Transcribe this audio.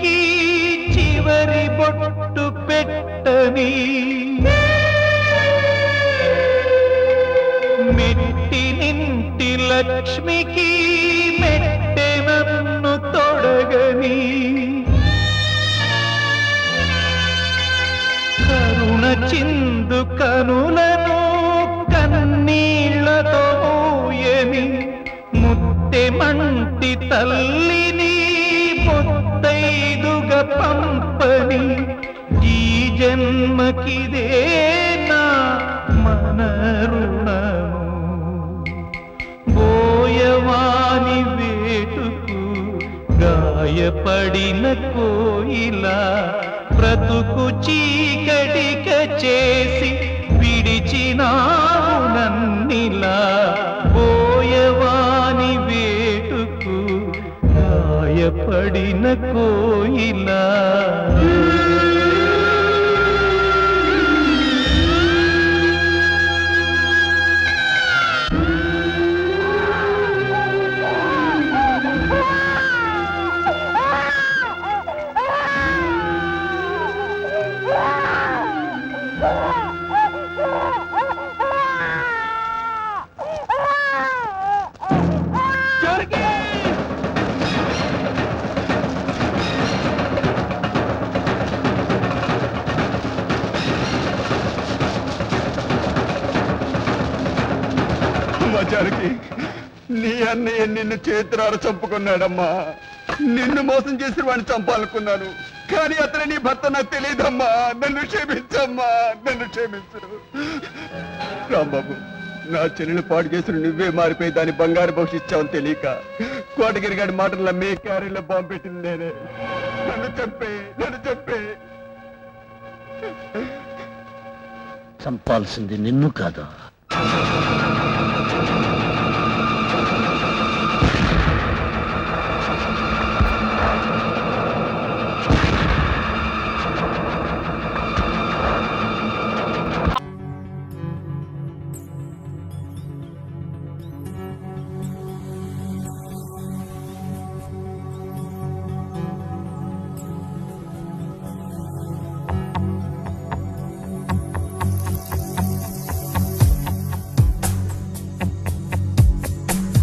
లక్ష్మికి చివరి బొట్టు పెట్టని మెట్టినింటి లక్ష్మికి మెట్టె నన్ను తొడగని కరుణ చిందు కనులను కన్నీళ్లతో మోయని ముత్తెమంటి తల్లిని ముత్తైదుగా పంపని ఈ జన్మకిదే నా మన రుణము బోయవాని వేటుకు గాయపడిన కోయిలా బ్రతుకు చీకటిక చేసి విడిచినావు నన్నిలా బోయవాని వేటుకు గాయపడిన కోయిలా జానకి, నీ అన్నయ్య నిన్ను చేతురార చంపుకున్నాడమ్మా. నిన్ను మోసం చేసి వాడిని చంపాలనుకున్నాను, కానీ అతను నీ భర్త నాకు తెలియదమ్మా. నన్ను క్షమించమ్మా, నన్ను క్షమించు. రాంబాబు, నా చెల్లెలు పాడు చేసిన నువ్వే మారిపోయి దాని బంగారు భవిష్యత్తుని తెలియక కోటగిరి గారి మాటలు నమ్మి క్యారీలో బాంబు పెట్టింది నేనే. నన్ను చంపే చంపాల్సింది నిన్ను కాదు,